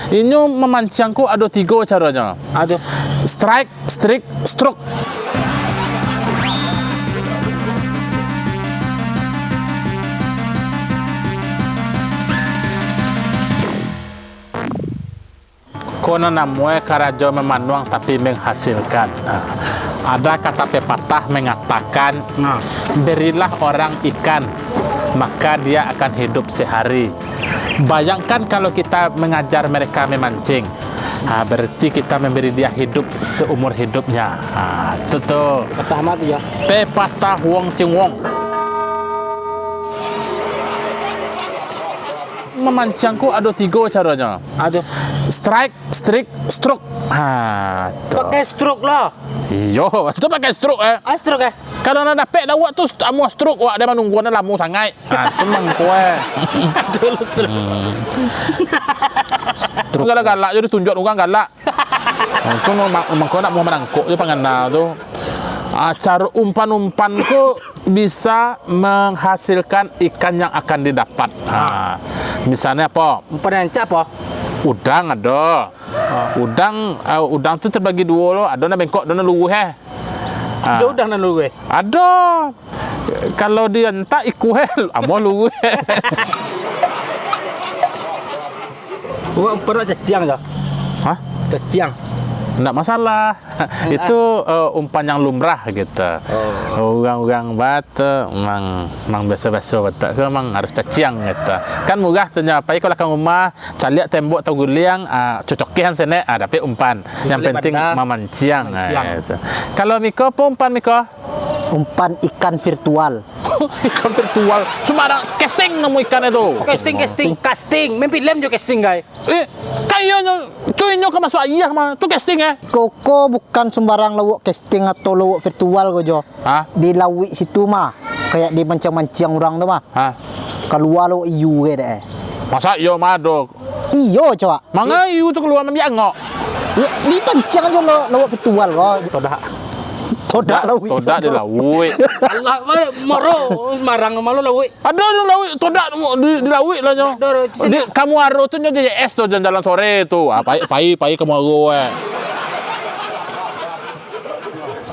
Ini memancingku ada 3 caranya. Aduh. Strike, streak, stroke. Kono namanya karajo memanuang tapi menghasilkan. Ada kata pepatah mengatakan, berilah orang ikan, maka dia akan hidup sehari. Bayangkan kalau kita mengajar mereka memancing, berarti kita memberi dia hidup seumur hidupnya. Itu tuh. Pertama tuh ya. Pepatah Wong Cing Wong. Memancingku ada 3 caranya. Aduh. Strike, streak, stroke. Pakai stroke lah. Iyo, itu pakai stroke Stroke Kalau nak dapat dah awak tu amu stroke awak dia menunggu na lama sangat. Tu mang kowe. Dulu stroke. Stroke galak jadi tunjuk orang galak. Itu memang kau nak mau menangkuk je pangana tu. Cara umpan-umpanku bisa menghasilkan ikan yang akan didapat. Misalnya apa? Umpan yang apa? Udang ada. Udang tu terbagi 2 loh. Ada na bengkok, ada na luweh. Ada udang dan luwe. Ada. Kalau dia entak ikuh amo luweh. Umpan nak ceciang je. Hah? Ceciang. Enggak masalah. Itu umpan yang lumrah gitu. Orang-orang batu memang biasa-biasa betul ke memang harus caciang gitu. Kan murah tu nya pai kalau kang rumah caliak tembok atau guliang cocokihan sene dapat umpan. Yang penting memancing gitu. Kalau Miko apa umpan Miko? Umpan ikan virtual. Ikan virtual. Sembarang casting nemu ikan itu. Casting. Mimpi lem jo casting guys. Kayaknya cuinya ke masuk ayah mah. Tu casting Koko bukan sembarang lawak casting atau lawak virtual gojo. Di lawi situ mah. Kayak di mancang-mancang orang tu mah. Keluar lawak iu ke deh. Masa iyo mado. Iyo coba. Manga iu tu keluar membiak ngok. Ya, di pancang aja lawak virtual kok. Todak lawi. Todak di lawi. Allah moro marang malu lawi. Ada di lawi todak di lawi lah nyo. Kamu aro tu nyo jadi es tu jalan sore tu. Pai kamu aro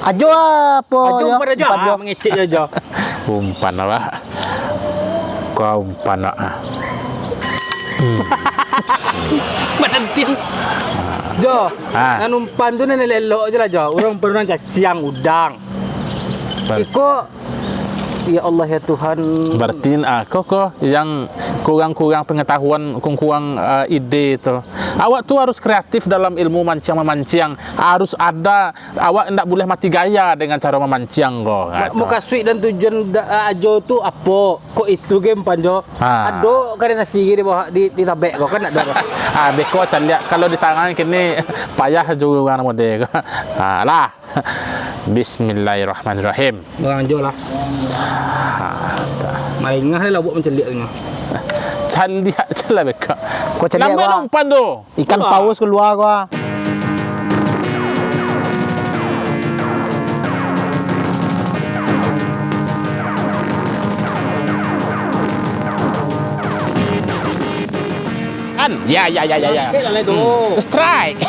Ajo apa? Ajo pada aja mengecek aja. Umpan lah. Kau umpan lah. Menantin. Jo, nan umpan tu nan lelok je lah Jo. Orang pernah caciang udang. Iko, ya Allah ya Tuhan. Berarti kok yang kurang-kurang pengetahuan, kurang ide itu. Awak tu harus kreatif dalam ilmu memancing. Harus ada, awak tidak boleh mati gaya dengan cara memancing kok. Muka sweet dan tujuan ajo tu apa? Kok itu game panjo? Ado karena nasi di bawah di tabek kok kan ada. Beko caliak kalau di tangan kini payah juga orang model. Lah. Bismillahirrahmanirrahim. Orang jo lah. Maingah lah buat menceliak ni. Caliak je lah beko. Kau celiak gua. Umpan tu. Ikan paus keluar gua. Ya. Strike.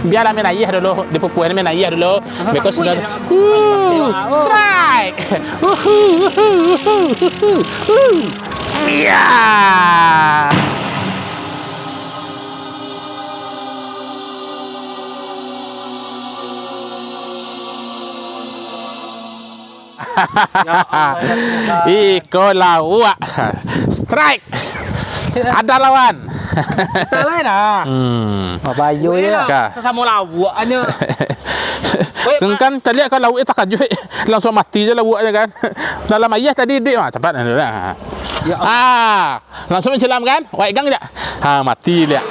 Biarlah main ayah dulu. Di pupuan main ayah dulu. Because sudah strike. Ya. Iko lawak. Strike. Ada lawan. Tak lain lah. Apa ayo ya? Sesama lawak hanya. Kan tadi kan lawak tak kaju. Langsung mati je lawaknya kan. Dalam ayah tadi duit cepat dah. Ya langsung mencelam kan? Wai gang tak? Mati dia.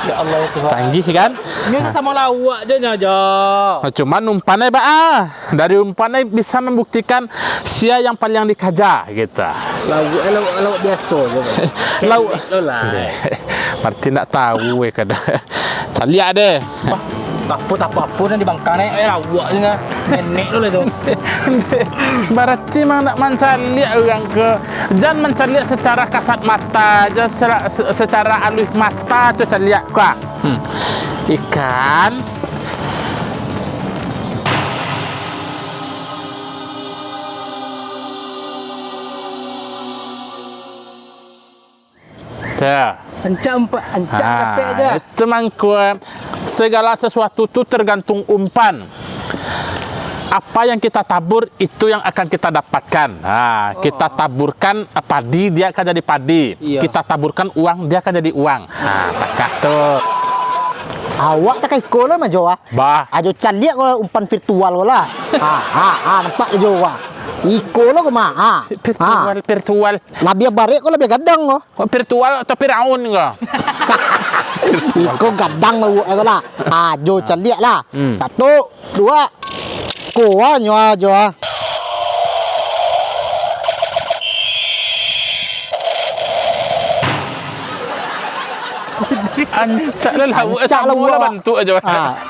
Ya Allah ya Tuhan. Canggih kan? Ini sama lawak je aja. Cuman umpannya dari umpannya bisa membuktikan sia yang paling dikaja gitu. Lawak biasa je. Lawak. Martin tak tahu kada. Caliak deh. Taput apa-apa di bangkane. Lawak ni ngah. Nenek tu lah tu. Berarti mang nak mencari orang ke jangan mencari secara kasat mata, jangan secara alus mata cari kah. Ikan Ancak dapat aja. Itu mangku segala sesuatu itu tergantung umpan. Apa yang kita tabur itu yang akan kita dapatkan. Kita taburkan padi dia akan jadi padi. Iya. Kita taburkan uang dia akan jadi uang. Takah tuh. Awak tak iko lah majo ah. Bah. Ajo caliak ko umpan virtual ko lah. Nampak dia Jawa. Iko lo ko ma. Virtual. Labia barek ko labia gadang ko. Virtual atau Firaun ko? Iko gadang lo ko lah. Jo caliak lah. 1 2 ko nyo jo. Ancak lah lawak semua bentuk aja.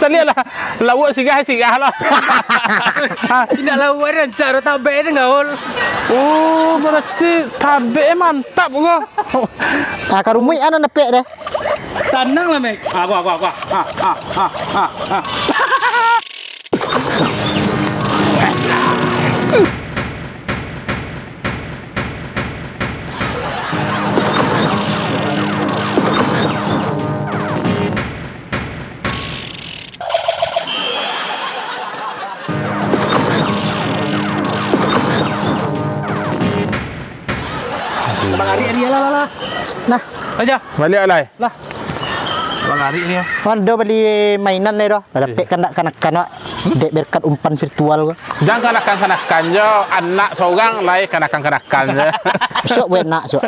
Caliak lah lawak sigah lah. Tidak lawak dia ancak dah tabek dia gaul. Oh, berarti tabek mantap ko. Karumui ana napek deh. Tanang lah mek. Aku. Abang Ari lah. Nah, Aja. Balik alai. Lah. Abang Ari ni. Mando beli mainan ni doh. Napek kanak-kanak dek berkat umpan virtual ko. Jangan kanakan-kanakan jo, anak seorang lai kanakan-kanakan je. Sok buat nak sok.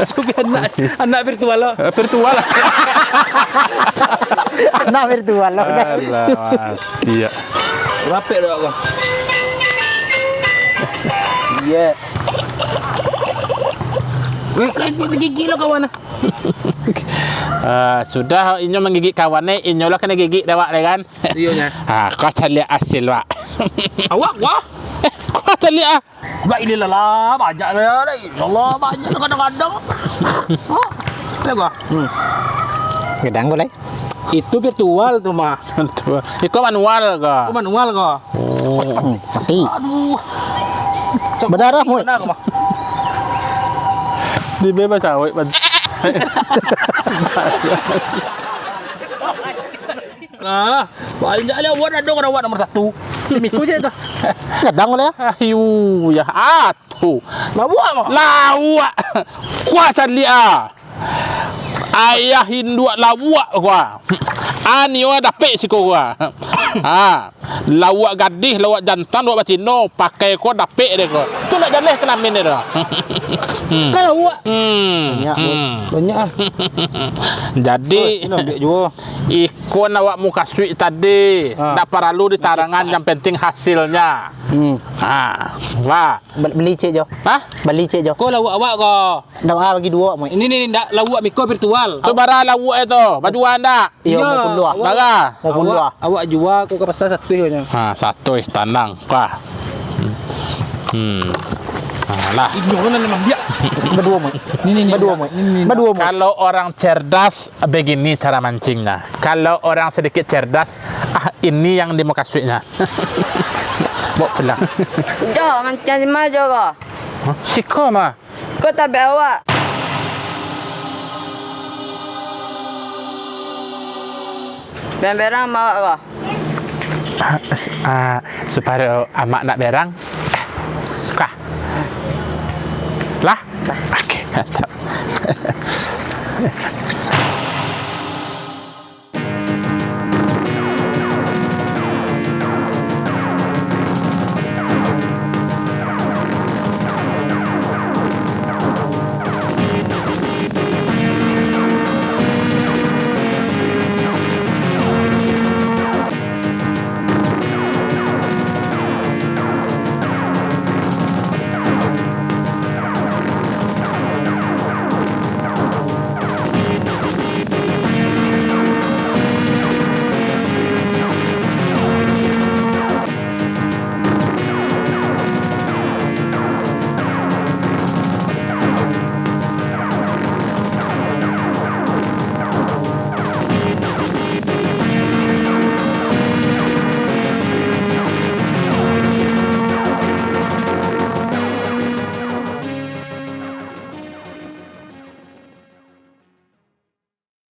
Suka anak virtual lo. Virtual lah. Anak virtual lo kan. Iya. Rapek dah aku. Iya. Gigi lo kawan. Sudah inyo menggigit kawannya, inyo lah kena gigit dawak deh kan. Iya nya. Kau cari hasil wak. Awak wah. Kau cari Ba ini lah banyak dah. Allah banyak kadang-kadang. Lega. Gedang ko lai. Itu virtual tu mah. Itu manual Itu kau. manual kau. Mati. Aduh. Berdarah mu. Dibebas awet. Banyak lah awak ada orang awak nomor 1. Mikul je tu. Gedang ko lai. Ayu ya atuh. Lawak mah. Lawak. Kuah cari ayah Hindu lawak kuah. Ani wa dapet si kuah. Lawak gadis, lawak jantan, lawak bacino, pakai ko dapet deh ko. Tu nak jaleh kelamin dia dah. Kan awak. Banyak ah. Jadi Ambil juga. ikon awak muka suik tadi. Tak perlu ditarangan, yang penting hasilnya. Wah. Beli cek jo. Beli cek jo. Kau lawak awak kau. Dah bagi 2 mu. Ini ndak lawak mikro virtual. Tu bara lawak itu, bajuan dah. Iya, mau pun luar. Bara. Mau pun luar. Awak jual kau ke pasar satu nya. Satu tanang. Wah. Lah. Ini orang memang dia. Berdua mu. Berdua mu. Berdua mu. Kalau orang cerdas begini cara mancingnya. Kalau orang sedikit cerdas, ini yang di muka suiknya. Bawa pulang. Jo, macam mana jo ko? Siko mah. Kau tak bawa. Berang bawa ko. Supaya amak nak berang. Kah? Lah? Okey.